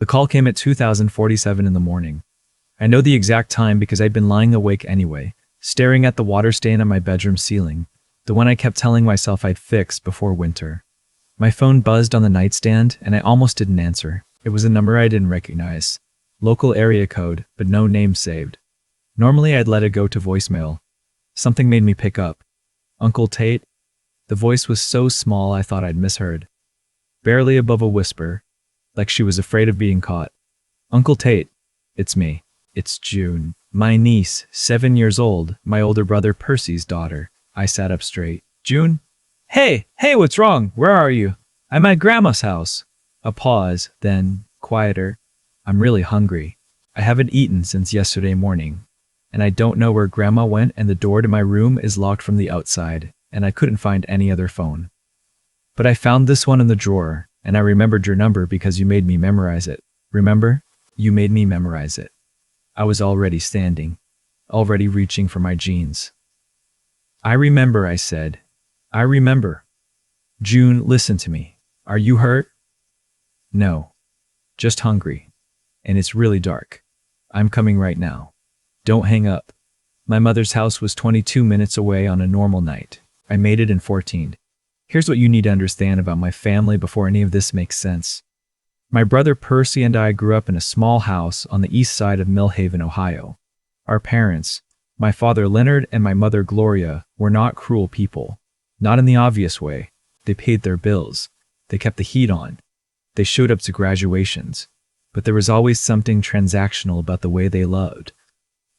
The call came at 2047 in the morning. I know the exact time because I'd been lying awake anyway, staring at the water stain on my bedroom ceiling, the one I kept telling myself I'd fix before winter. My phone buzzed on the nightstand and I almost didn't answer. It was a number I didn't recognize. Local area code, but no name saved. Normally I'd let it go to voicemail. Something made me pick up. Uncle Tate? The voice was so small I thought I'd misheard. Barely above a whisper, like she was afraid of being caught. Uncle Tate, it's me. It's June. My niece, 7 years old, my older brother Percy's daughter. I sat up straight. June? Hey, what's wrong? Where are you? I'm at Grandma's house. A pause, then, quieter. I'm really hungry. I haven't eaten since yesterday morning. And I don't know where Grandma went, and the door to my room is locked from the outside, and I couldn't find any other phone. But I found this one in the drawer, and I remembered your number because you made me memorize it. Remember? You made me memorize it. I was already standing, already reaching for my jeans. I remember, I said. I remember. June, listen to me. Are you hurt? No. Just hungry. And it's really dark. I'm coming right now. Don't hang up. My mother's house was 22 minutes away on a normal night. I made it in 14. Here's what you need to understand about my family before any of this makes sense. My brother Percy and I grew up in a small house on the east side of Millhaven, Ohio. Our parents, my father Leonard and my mother Gloria, were not cruel people. Not in the obvious way. They paid their bills. They kept the heat on. They showed up to graduations. But there was always something transactional about the way they loved.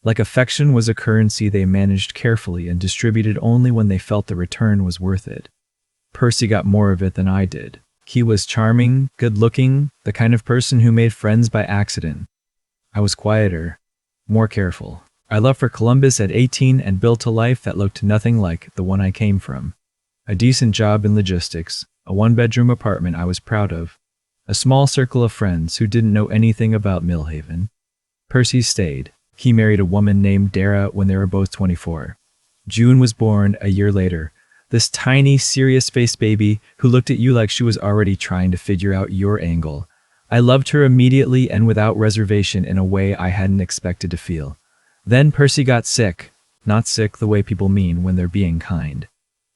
Like affection was a currency they managed carefully and distributed only when they felt the return was worth it. Percy got more of it than I did. He was charming, good-looking, the kind of person who made friends by accident. I was quieter, more careful. I left for Columbus at 18 and built a life that looked nothing like the one I came from. A decent job in logistics, a one-bedroom apartment I was proud of, a small circle of friends who didn't know anything about Millhaven. Percy stayed. He married a woman named Dara when they were both 24. June was born a year later. This tiny, serious-faced baby who looked at you like she was already trying to figure out your angle. I loved her immediately and without reservation in a way I hadn't expected to feel. Then Percy got sick. Not sick the way people mean when they're being kind.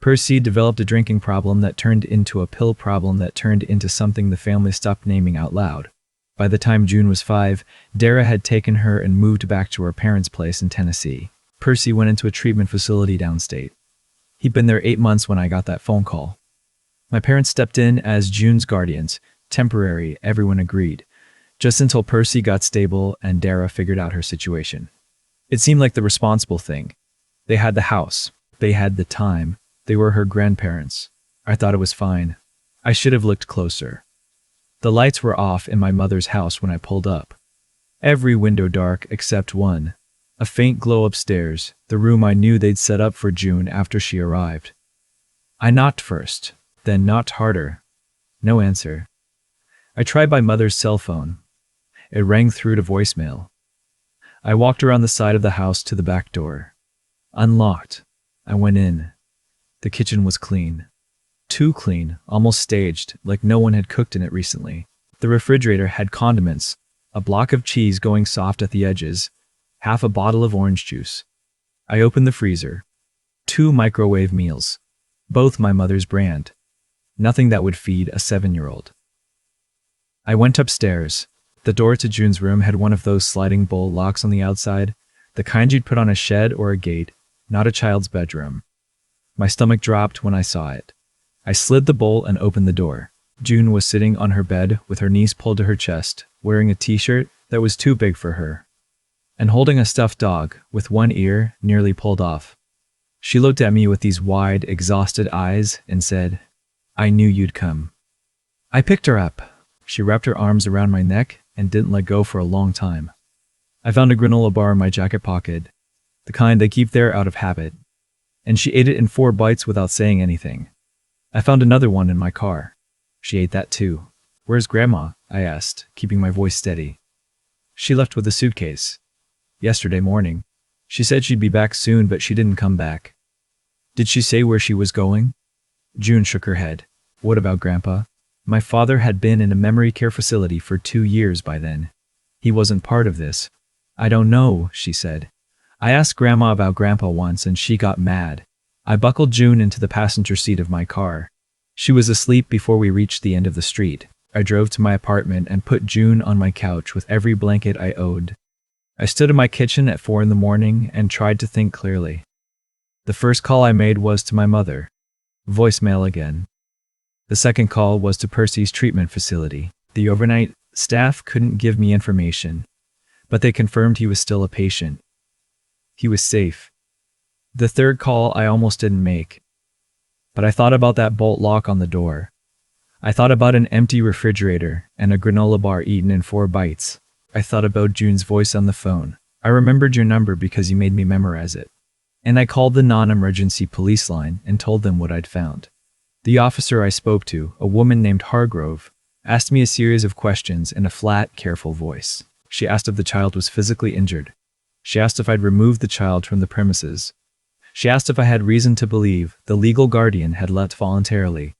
Percy developed a drinking problem that turned into a pill problem that turned into something the family stopped naming out loud. By the time June was 5, Dara had taken her and moved back to her parents' place in Tennessee. Percy went into a treatment facility downstate. He'd been there 8 months when I got that phone call. My parents stepped in as June's guardians. Temporary, everyone agreed. Just until Percy got stable and Dara figured out her situation. It seemed like the responsible thing. They had the house. They had the time. They were her grandparents. I thought it was fine. I should have looked closer. The lights were off in my mother's house when I pulled up. Every window dark except one. A faint glow upstairs, the room I knew they'd set up for June after she arrived. I knocked first, then knocked harder. No answer. I tried my mother's cell phone. It rang through to voicemail. I walked around the side of the house to the back door. Unlocked. I went in. The kitchen was clean. Too clean, almost staged, like no one had cooked in it recently. The refrigerator had condiments, a block of cheese going soft at the edges, half a bottle of orange juice. I opened the freezer. 2 microwave meals. Both my mother's brand. Nothing that would feed a 7-year-old. I went upstairs. The door to June's room had one of those sliding bolt locks on the outside, the kind you'd put on a shed or a gate, not a child's bedroom. My stomach dropped when I saw it. I slid the bolt and opened the door. June was sitting on her bed with her knees pulled to her chest, wearing a t-shirt that was too big for her, and holding a stuffed dog with one ear nearly pulled off. She looked at me with these wide, exhausted eyes and said, "I knew you'd come." I picked her up. She wrapped her arms around my neck and didn't let go for a long time. I found a granola bar in my jacket pocket, the kind they keep there out of habit, and she ate it in 4 bites without saying anything. I found another one in my car. She ate that too. "Where's Grandma?" I asked, keeping my voice steady. She left with a suitcase. Yesterday morning. She said she'd be back soon, but she didn't come back. Did she say where she was going? June shook her head. What about Grandpa? My father had been in a memory care facility for 2 years by then. He wasn't part of this. I don't know, she said. I asked Grandma about Grandpa once and she got mad. I buckled June into the passenger seat of my car. She was asleep before we reached the end of the street. I drove to my apartment and put June on my couch with every blanket I owned. I stood in my kitchen at 4 in the morning and tried to think clearly. The first call I made was to my mother. Voicemail again. The second call was to Percy's treatment facility. The overnight staff couldn't give me information, but they confirmed he was still a patient. He was safe. The third call I almost didn't make, but I thought about that bolt lock on the door. I thought about an empty refrigerator and a granola bar eaten in 4 bites. I thought about June's voice on the phone. I remembered your number because you made me memorize it. And I called the non-emergency police line and told them what I'd found. The officer I spoke to, a woman named Hargrove, asked me a series of questions in a flat, careful voice. She asked if the child was physically injured. She asked if I'd removed the child from the premises. She asked if I had reason to believe the legal guardian had left voluntarily.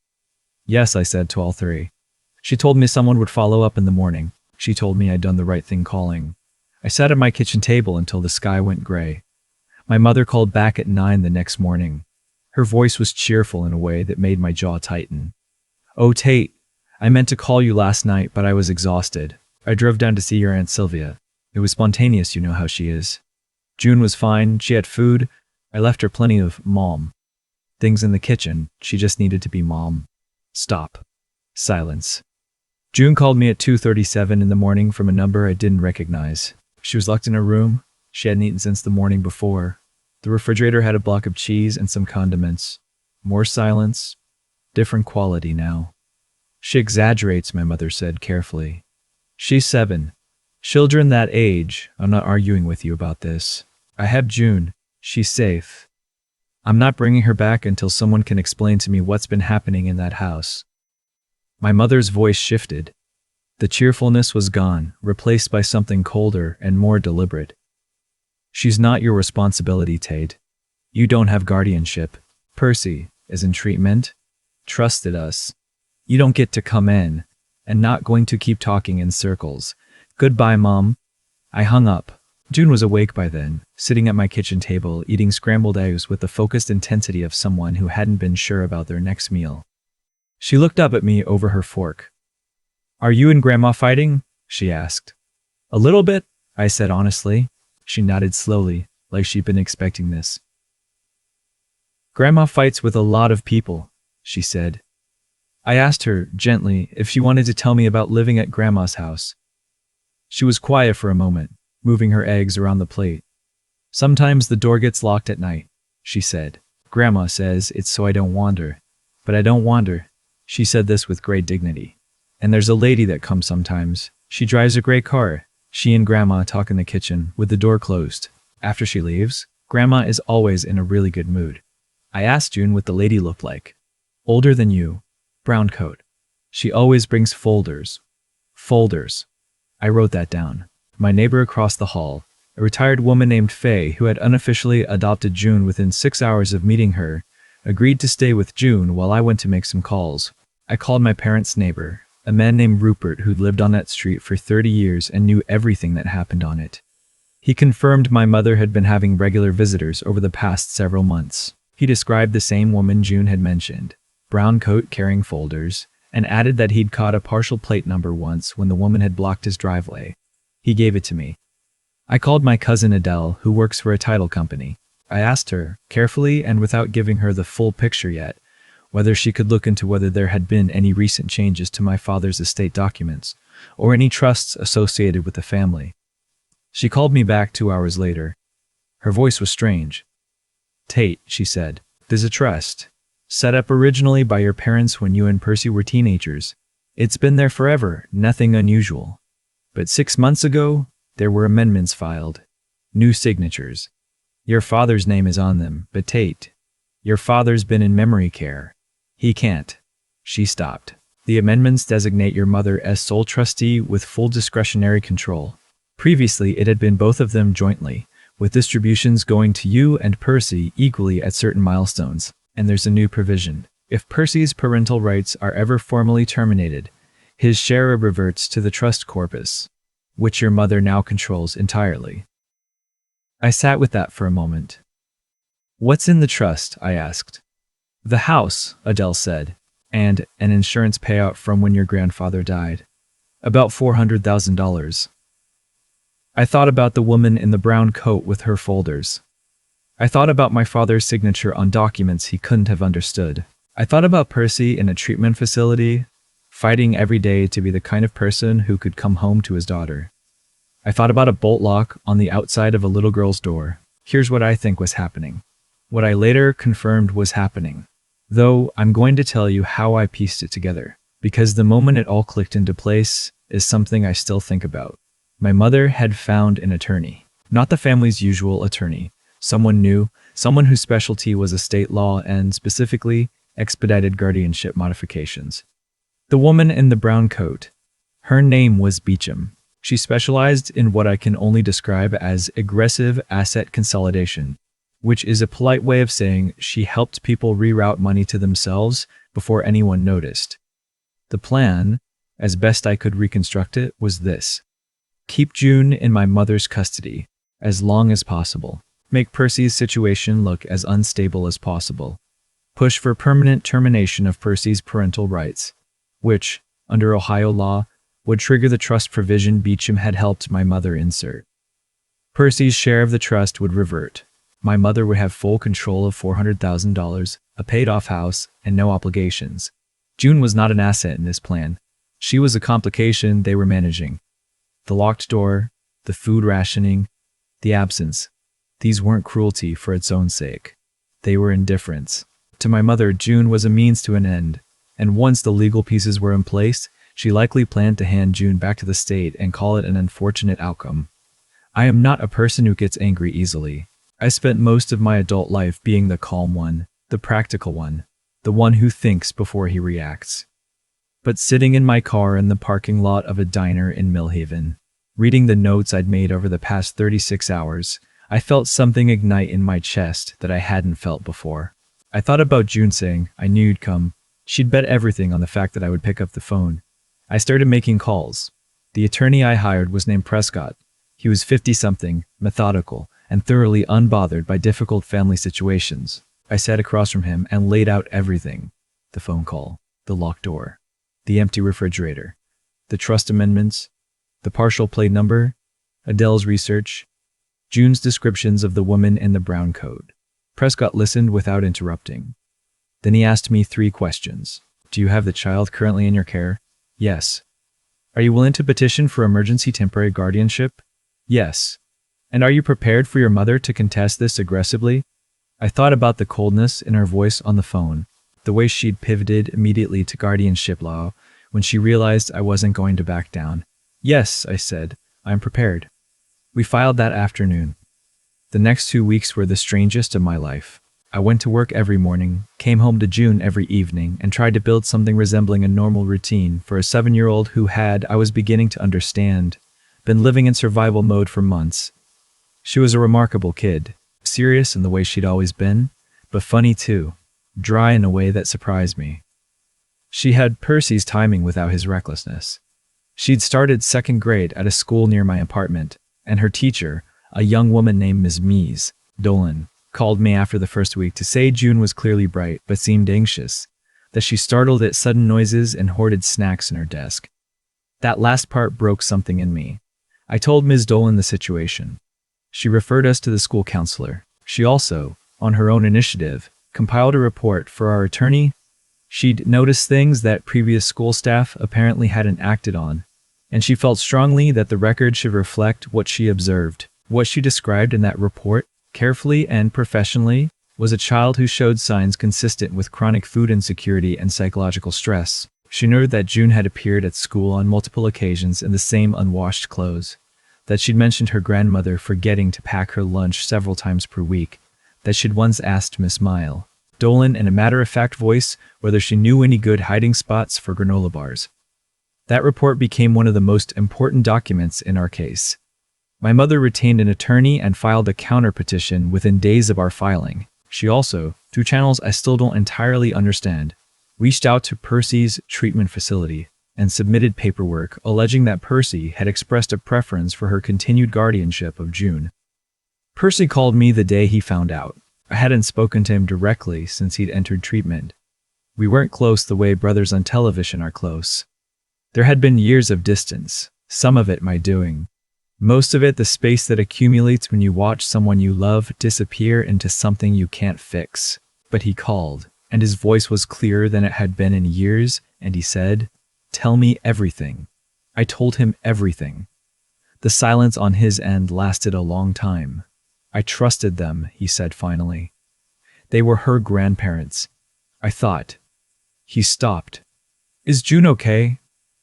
Yes, I said to all 3. She told me someone would follow up in the morning. She told me I'd done the right thing calling. I sat at my kitchen table until the sky went gray. My mother called back at 9 the next morning. Her voice was cheerful in a way that made my jaw tighten. Oh, Tate, I meant to call you last night, but I was exhausted. I drove down to see your Aunt Sylvia. It was spontaneous, you know how she is. June was fine, she had food. I left her plenty of mom things in the kitchen. She just needed to be mom. Stop. Silence. June called me at 2:37 in the morning from a number I didn't recognize. She was locked in her room. She hadn't eaten since the morning before. The refrigerator had a block of cheese and some condiments. More silence. Different quality now. She exaggerates, my mother said carefully. She's 7. Children that age, I'm not arguing with you about this. I have June. She's safe. I'm not bringing her back until someone can explain to me what's been happening in that house. My mother's voice shifted. The cheerfulness was gone, replaced by something colder and more deliberate. She's not your responsibility, Tate. You don't have guardianship. Percy is in treatment. Trusted us. You don't get to come in, and not going to keep talking in circles. Goodbye, Mom. I hung up. June was awake by then, sitting at my kitchen table, eating scrambled eggs with the focused intensity of someone who hadn't been sure about their next meal. She looked up at me over her fork. Are you and Grandma fighting? She asked. A little bit, I said honestly. She nodded slowly, like she'd been expecting this. Grandma fights with a lot of people, she said. I asked her, gently, if she wanted to tell me about living at Grandma's house. She was quiet for a moment, moving her eggs around the plate. Sometimes the door gets locked at night, she said. Grandma says it's so I don't wander. But I don't wander. She said this with great dignity. And there's a lady that comes sometimes. She drives a gray car. She and Grandma talk in the kitchen, with the door closed. After she leaves, Grandma is always in a really good mood. I asked June what the lady looked like. Older than you. Brown coat. She always brings folders. Folders. I wrote that down. My neighbor across the hall, a retired woman named Faye who had unofficially adopted June within 6 hours of meeting her, agreed to stay with June while I went to make some calls. I called my parents' neighbor, a man named Rupert who'd lived on that street for 30 years and knew everything that happened on it. He confirmed my mother had been having regular visitors over the past several months. He described the same woman June had mentioned, brown coat carrying folders, and added that he'd caught a partial plate number once when the woman had blocked his driveway. He gave it to me. I called my cousin Adele, who works for a title company. I asked her, carefully and without giving her the full picture yet, whether she could look into whether there had been any recent changes to my father's estate documents, or any trusts associated with the family. She called me back 2 hours later. Her voice was strange. Tate, she said, there's a trust, set up originally by your parents when you and Percy were teenagers. It's been there forever, nothing unusual. But 6 months ago, there were amendments filed. New signatures. Your father's name is on them, but Tate, your father's been in memory care. He can't. She stopped. The amendments designate your mother as sole trustee with full discretionary control. Previously, it had been both of them jointly, with distributions going to you and Percy equally at certain milestones, and there's a new provision. If Percy's parental rights are ever formally terminated, his share reverts to the trust corpus, which your mother now controls entirely. I sat with that for a moment. What's in the trust? I asked. The house, Adele said, and an insurance payout from when your grandfather died. About $400,000. I thought about the woman in the brown coat with her folders. I thought about my father's signature on documents he couldn't have understood. I thought about Percy in a treatment facility, fighting every day to be the kind of person who could come home to his daughter. I thought about a bolt lock on the outside of a little girl's door. Here's what I think was happening. What I later confirmed was happening. Though I'm going to tell you how I pieced it together, because the moment it all clicked into place is something I still think about. My mother had found an attorney, not the family's usual attorney, someone new, someone whose specialty was estate law and, specifically, expedited guardianship modifications. The woman in the brown coat. Her name was Beecham. She specialized in what I can only describe as aggressive asset consolidation, which is a polite way of saying she helped people reroute money to themselves before anyone noticed. The plan, as best I could reconstruct it, was this. Keep June in my mother's custody as long as possible. Make Percy's situation look as unstable as possible. Push for permanent termination of Percy's parental rights, which, under Ohio law, would trigger the trust provision Beecham had helped my mother insert. Percy's share of the trust would revert. My mother would have full control of $400,000, a paid-off house, and no obligations. June was not an asset in this plan. She was a complication they were managing. The locked door, the food rationing, the absence. These weren't cruelty for its own sake. They were indifference. To my mother, June was a means to an end, and once the legal pieces were in place, she likely planned to hand June back to the state and call it an unfortunate outcome. I am not a person who gets angry easily. I spent most of my adult life being the calm one, the practical one, the one who thinks before he reacts. But sitting in my car in the parking lot of a diner in Millhaven, reading the notes I'd made over the past 36 hours, I felt something ignite in my chest that I hadn't felt before. I thought about June saying, I knew you'd come. She'd bet everything on the fact that I would pick up the phone. I started making calls. The attorney I hired was named Prescott. He was 50-something, methodical, and thoroughly unbothered by difficult family situations. I sat across from him and laid out everything. The phone call, the locked door, the empty refrigerator, the trust amendments, the partial plate number, Adele's research, June's descriptions of the woman in the brown coat. Prescott listened without interrupting. Then he asked me 3 questions. Do you have the child currently in your care? Yes. Are you willing to petition for emergency temporary guardianship? Yes. And are you prepared for your mother to contest this aggressively? I thought about the coldness in her voice on the phone, the way she'd pivoted immediately to guardianship law when she realized I wasn't going to back down. Yes, I said, I'm prepared. We filed that afternoon. The next 2 weeks were the strangest of my life. I went to work every morning, came home to June every evening, and tried to build something resembling a normal routine for a 7-year-old who had, I was beginning to understand, been living in survival mode for months. She was a remarkable kid, serious in the way she'd always been, but funny too, dry in a way that surprised me. She had Percy's timing without his recklessness. She'd started 2nd grade at a school near my apartment, and her teacher, a young woman named Ms. Mies Dolan, called me after the first week to say June was clearly bright but seemed anxious, that she startled at sudden noises and hoarded snacks in her desk. That last part broke something in me. I told Ms. Dolan the situation. She referred us to the school counselor. She also, on her own initiative, compiled a report for our attorney. She'd noticed things that previous school staff apparently hadn't acted on, and she felt strongly that the record should reflect what she observed. What she described in that report, carefully and professionally, was a child who showed signs consistent with chronic food insecurity and psychological stress. She noted that June had appeared at school on multiple occasions in the same unwashed clothes, that she'd mentioned her grandmother forgetting to pack her lunch several times per week, that she'd once asked Miss Mile Dolan in a matter-of-fact voice whether she knew any good hiding spots for granola bars. That report became one of the most important documents in our case. My mother retained an attorney and filed a counter-petition within days of our filing. She also, through channels I still don't entirely understand, reached out to Percy's treatment facility and submitted paperwork alleging that Percy had expressed a preference for her continued guardianship of June. Percy called me the day he found out. I hadn't spoken to him directly since he'd entered treatment. We weren't close the way brothers on television are close. There had been years of distance, some of it my doing. Most of it the space that accumulates when you watch someone you love disappear into something you can't fix. But he called, and his voice was clearer than it had been in years, and he said, "Tell me everything." I told him everything. The silence on his end lasted a long time. I trusted them, he said finally. They were her grandparents. I thought. He stopped. "Is June okay?"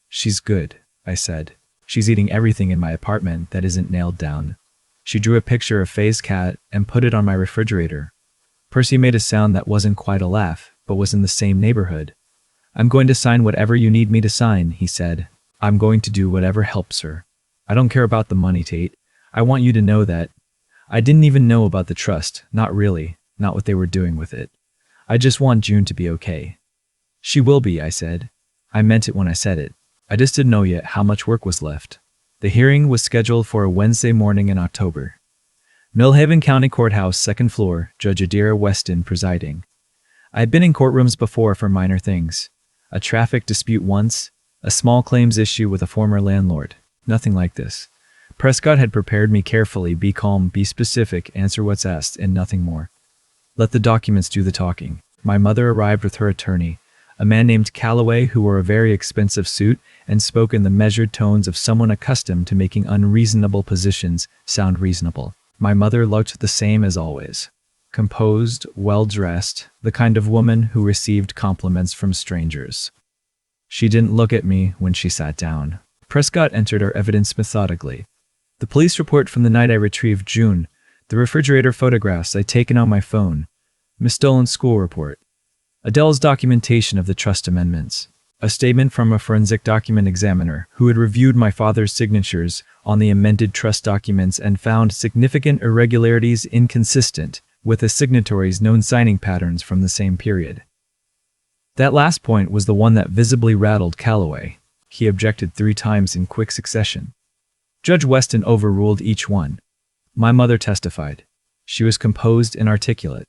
"She's good," I said. "She's eating everything in my apartment that isn't nailed down." She drew a picture of Faye's cat and put it on my refrigerator. Percy made a sound that wasn't quite a laugh, but was in the same neighborhood. "I'm going to sign whatever you need me to sign," he said. "I'm going to do whatever helps her. I don't care about the money, Tate. I want you to know that. I didn't even know about the trust, not really, not what they were doing with it. I just want June to be okay." "She will be," I said. I meant it when I said it. I just didn't know yet how much work was left. The hearing was scheduled for a Wednesday morning in October. Millhaven County Courthouse, 2nd floor, Judge Adira Weston presiding. I had been in courtrooms before for minor things. A traffic dispute once, a small claims issue with a former landlord. Nothing like this. Prescott had prepared me carefully: be calm, be specific, answer what's asked, and nothing more. Let the documents do the talking. My mother arrived with her attorney, a man named Calloway who wore a very expensive suit and spoke in the measured tones of someone accustomed to making unreasonable positions sound reasonable. My mother looked the same as always. Composed, well-dressed, the kind of woman who received compliments from strangers. She didn't look at me when she sat down. Prescott entered our evidence methodically. The police report from the night I retrieved June, the refrigerator photographs I'd taken on my phone, Miss Dolan's school report, Adele's documentation of the trust amendments, a statement from a forensic document examiner who had reviewed my father's signatures on the amended trust documents and found significant irregularities inconsistent with the signatories' known signing patterns from the same period. That last point was the one that visibly rattled Calloway. He objected 3 times in quick succession. Judge Weston overruled each one. My mother testified. She was composed and articulate.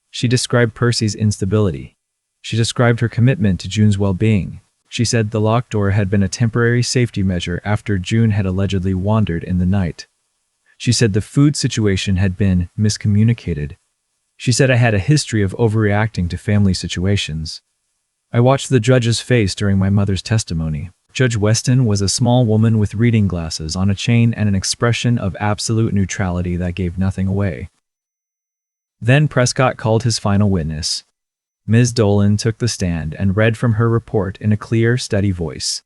She described Percy's instability. She described her commitment to June's well-being. She said the locked door had been a temporary safety measure after June had allegedly wandered in the night. She said the food situation had been miscommunicated. She said I had a history of overreacting to family situations. I watched the judge's face during my mother's testimony. Judge Weston was a small woman with reading glasses on a chain and an expression of absolute neutrality that gave nothing away. Then Prescott called his final witness. Ms. Dolan took the stand and read from her report in a clear, steady voice.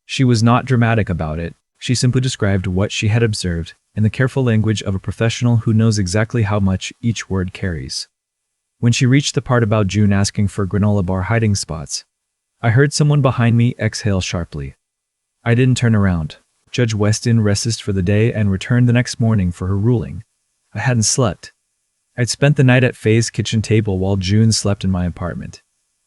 She was not dramatic about it. She simply described what she had observed in the careful language of a professional who knows exactly how much each word carries. When she reached the part about June asking for granola bar hiding spots, I heard someone behind me exhale sharply. I didn't turn around. Judge Weston rested for the day and returned the next morning for her ruling. I hadn't slept. I'd spent the night at Faye's kitchen table while June slept in my apartment,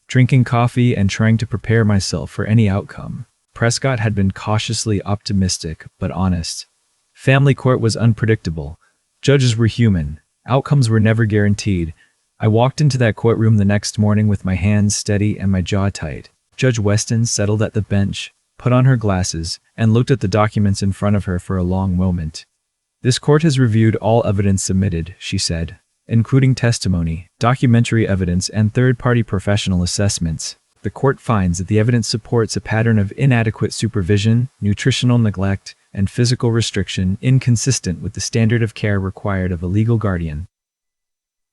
drinking coffee and trying to prepare myself for any outcome. Prescott had been cautiously optimistic, but honest. Family court was unpredictable. Judges were human. Outcomes were never guaranteed. I walked into that courtroom the next morning with my hands steady and my jaw tight. Judge Weston settled at the bench, put on her glasses, and looked at the documents in front of her for a long moment. "This court has reviewed all evidence submitted," she said, "including testimony, documentary evidence, and third-party professional assessments. The court finds that the evidence supports a pattern of inadequate supervision, nutritional neglect, and physical restriction inconsistent with the standard of care required of a legal guardian."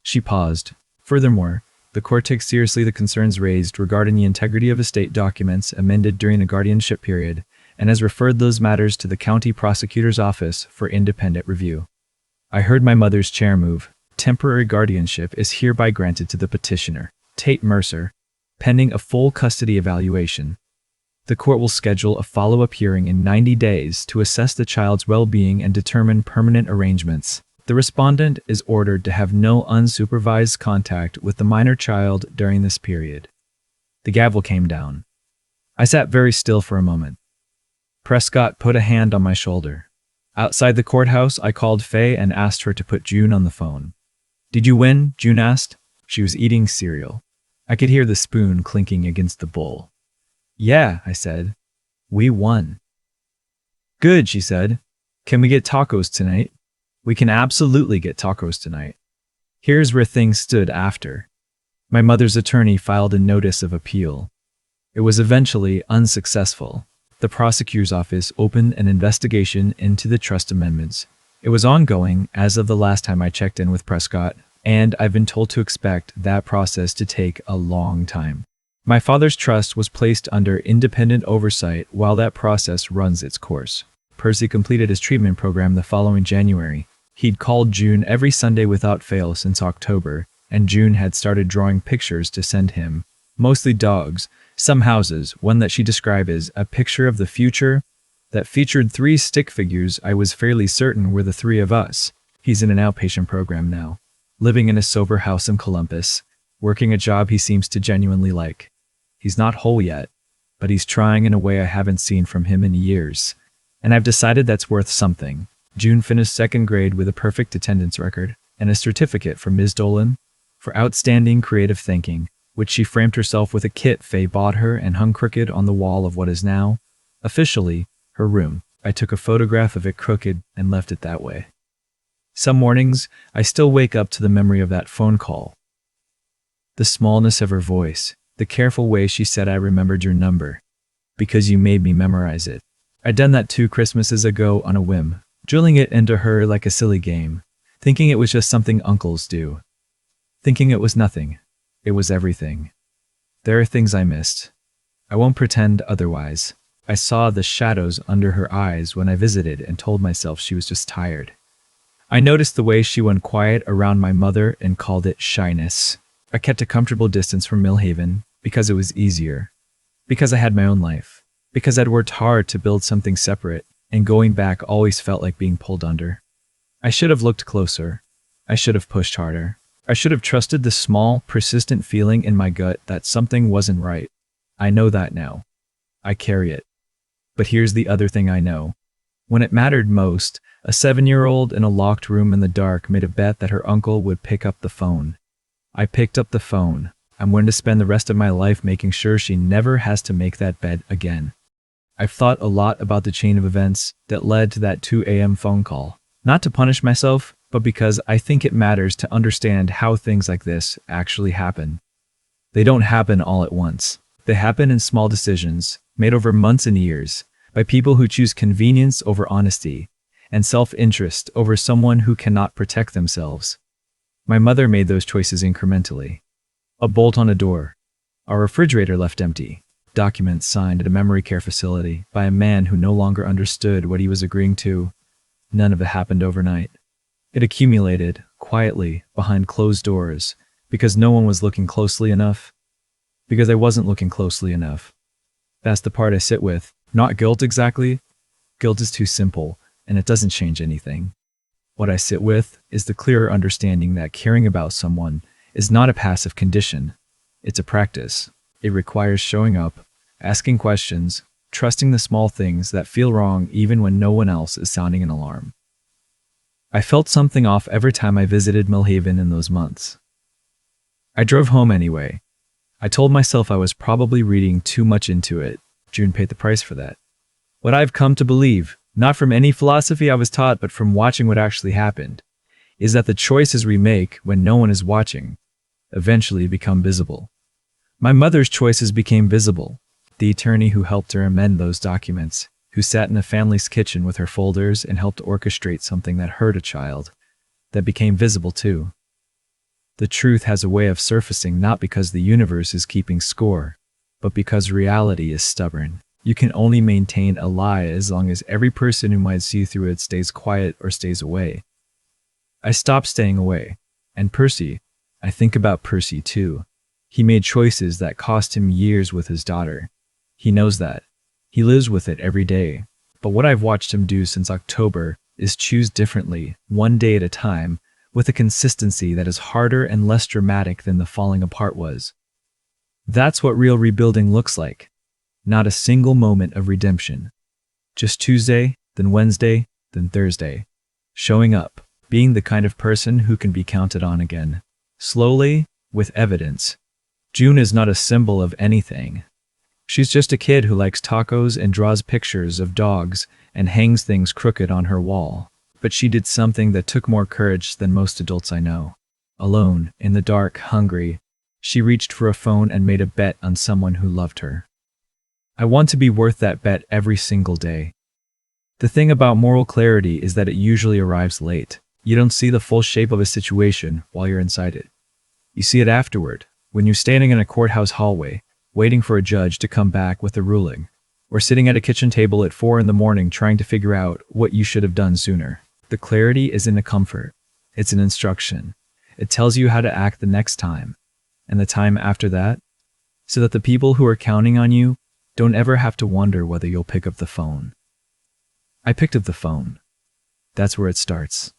She paused. Furthermore, the court takes seriously the concerns raised regarding the integrity of estate documents amended during the guardianship period and has referred those matters to the county prosecutor's office for independent review. I heard my mother's chair move. Temporary guardianship is hereby granted to the petitioner, Tate Mercer, pending a full custody evaluation. The court will schedule a follow-up hearing in 90 days to assess the child's well-being and determine permanent arrangements. The respondent is ordered to have no unsupervised contact with the minor child during this period. The gavel came down. I sat very still for a moment. Prescott put a hand on my shoulder. Outside the courthouse, I called Faye and asked her to put June on the phone. "Did you win?" June asked. She was eating cereal. I could hear the spoon clinking against the bowl. "Yeah," I said. "We won." "Good," she said. "Can we get tacos tonight?" "We can absolutely get tacos tonight." Here's where things stood after. My mother's attorney filed a notice of appeal. It was eventually unsuccessful. The prosecutor's office opened an investigation into the trust amendments. It was ongoing as of the last time I checked in with Prescott, and I've been told to expect that process to take a long time. My father's trust was placed under independent oversight while that process runs its course. Percy completed his treatment program the following January. He'd called June every Sunday without fail since October, and June had started drawing pictures to send him, mostly dogs, some houses, one that she described as a picture of the future that featured 3 stick figures I was fairly certain were the 3 of us. He's in an outpatient program now, living in a sober house in Columbus, working a job he seems to genuinely like. He's not whole yet, but he's trying in a way I haven't seen from him in years, and I've decided that's worth something. June finished 2nd grade with a perfect attendance record and a certificate from Ms. Dolan for outstanding creative thinking, which she framed herself with a kit Faye bought her and hung crooked on the wall of what is now, officially, her room. I took a photograph of it crooked and left it that way. Some mornings, I still wake up to the memory of that phone call. The smallness of her voice, the careful way she said I remembered your number, because you made me memorize it. I'd done that 2 Christmases ago on a whim, drilling it into her like a silly game, thinking it was just something uncles do. Thinking it was nothing. It was everything. There are things I missed. I won't pretend otherwise. I saw the shadows under her eyes when I visited and told myself she was just tired. I noticed the way she went quiet around my mother and called it shyness. I kept a comfortable distance from Millhaven because it was easier. Because I had my own life. Because I'd worked hard to build something separate, and going back always felt like being pulled under. I should have looked closer. I should have pushed harder. I should have trusted the small, persistent feeling in my gut that something wasn't right. I know that now. I carry it. But here's the other thing I know. When it mattered most, a 7-year-old in a locked room in the dark made a bet that her uncle would pick up the phone. I picked up the phone. I'm going to spend the rest of my life making sure she never has to make that bet again. I've thought a lot about the chain of events that led to that 2 a.m. phone call. Not to punish myself, but because I think it matters to understand how things like this actually happen. They don't happen all at once. They happen in small decisions, made over months and years, by people who choose convenience over honesty, and self-interest over someone who cannot protect themselves. My mother made those choices incrementally. A bolt on a door. Our refrigerator left empty. Documents signed at a memory care facility by a man who no longer understood what he was agreeing to. None of it happened overnight. It accumulated, quietly, behind closed doors, because no one was looking closely enough. Because I wasn't looking closely enough. That's the part I sit with. Not guilt exactly. Guilt is too simple, and it doesn't change anything. What I sit with is the clearer understanding that caring about someone is not a passive condition. It's a practice. It requires showing up, asking questions, trusting the small things that feel wrong even when no one else is sounding an alarm. I felt something off every time I visited Millhaven in those months. I drove home anyway. I told myself I was probably reading too much into it. June paid the price for that. What I've come to believe, not from any philosophy I was taught but from watching what actually happened, is that the choices we make when no one is watching eventually become visible. My mother's choices became visible. The attorney who helped her amend those documents, who sat in the family's kitchen with her folders and helped orchestrate something that hurt a child, that became visible too. The truth has a way of surfacing not because the universe is keeping score, but because reality is stubborn. You can only maintain a lie as long as every person who might see through it stays quiet or stays away. I stopped staying away. And Percy, I think about Percy too. He made choices that cost him years with his daughter. He knows that. He lives with it every day. But what I've watched him do since October is choose differently, one day at a time, with a consistency that is harder and less dramatic than the falling apart was. That's what real rebuilding looks like. Not a single moment of redemption. Just Tuesday, then Wednesday, then Thursday. Showing up, being the kind of person who can be counted on again. Slowly, with evidence. June is not a symbol of anything. She's just a kid who likes tacos and draws pictures of dogs and hangs things crooked on her wall. But she did something that took more courage than most adults I know. Alone, in the dark, hungry, she reached for a phone and made a bet on someone who loved her. I want to be worth that bet every single day. The thing about moral clarity is that it usually arrives late. You don't see the full shape of a situation while you're inside it. You see it afterward, when you're standing in a courthouse hallway, waiting for a judge to come back with a ruling, or sitting at a kitchen table at 4 a.m. trying to figure out what you should have done sooner. The clarity isn't a comfort. It's an instruction. It tells you how to act the next time, and the time after that, so that the people who are counting on you don't ever have to wonder whether you'll pick up the phone. I picked up the phone. That's where it starts.